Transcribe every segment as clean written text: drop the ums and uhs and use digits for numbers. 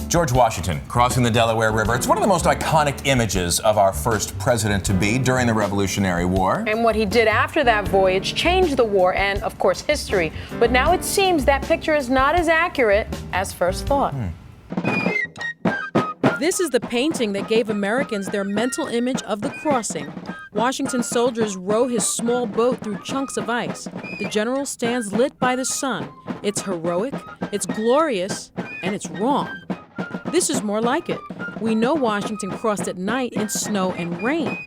George Washington crossing the Delaware River. It's one of the most iconic images of our first president-to-be during the Revolutionary War. And what he did after that voyage changed the war and, of course, history. But now it seems that picture is not as accurate as first thought. This is the painting that gave Americans their mental image of the crossing. Washington's soldiers row his small boat through chunks of ice. The general stands lit by the sun. It's heroic, it's glorious, and it's wrong. This is more like it. We know Washington crossed at night in snow and rain.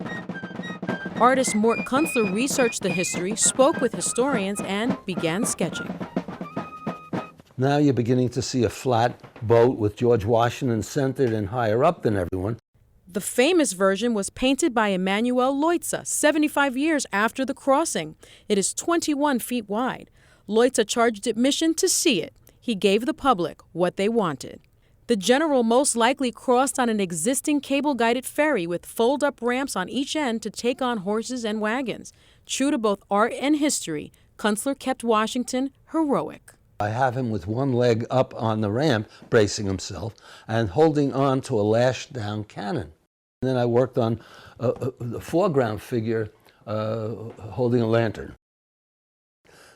Artist Mort Kunstler researched the history, spoke with historians, and began sketching. Now you're beginning to see a flat boat with George Washington centered and higher up than everyone. The famous version was painted by Emanuel Leutze 75 years after the crossing. It is 21 feet wide. Leutze charged admission to see it. He gave the public what they wanted. The general most likely crossed on an existing cable-guided ferry with fold-up ramps on each end to take on horses and wagons. True to both art and history, Kunstler kept Washington heroic. I have him with one leg up on the ramp, bracing himself, and holding on to a lashed-down cannon. And then I worked on the foreground figure holding a lantern.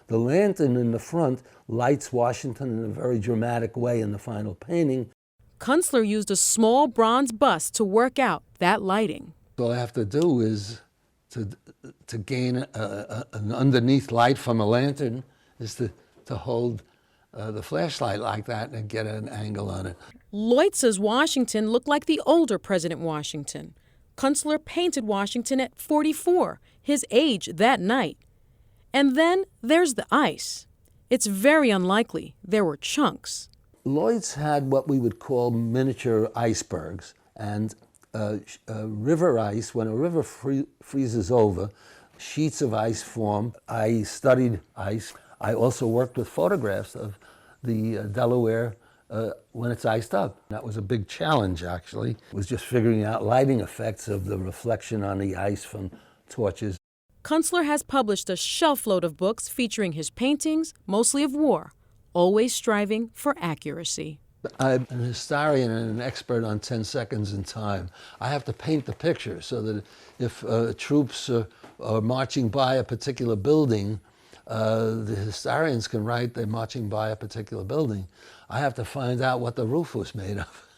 The lantern in the front lights Washington in a very dramatic way in the final painting. Kunstler used a small bronze bust to work out that lighting. All I have to do is to gain an underneath light from a lantern is to hold the flashlight like that and get an angle on it. Leutze's Washington looked like the older President Washington. Kunstler painted Washington at 44, his age that night. And then there's the ice. It's very unlikely there were chunks. Lloyd's had what we would call miniature icebergs, and river ice, when a river freezes over, sheets of ice form. I studied ice. I also worked with photographs of the Delaware when it's iced up. That was a big challenge, actually. It was just figuring out lighting effects of the reflection on the ice from torches. Kunstler has published a shelf load of books featuring his paintings, mostly of war, always striving for accuracy. I'm an historian and an expert on 10 seconds in time. I have to paint the picture so that if troops are marching by a particular building, the historians can write they're marching by a particular building. I have to find out what the roof was made of.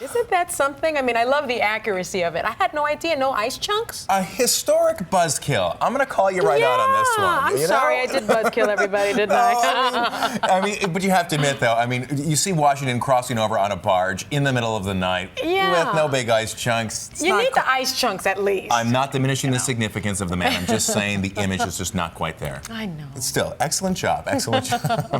Isn't that something? I mean, I love the accuracy of it. I had no idea, no ice chunks. A historic buzzkill. I'm going to call you right out on this one. I'm sorry I did buzzkill everybody, didn't I? I mean, but you have to admit, though, I mean, you see Washington crossing over on a barge in the middle of the night with no big ice chunks. You need the ice chunks at least. I'm not diminishing the significance of the man. I'm just saying the image is just not quite there. I know. But still, excellent job. Excellent job.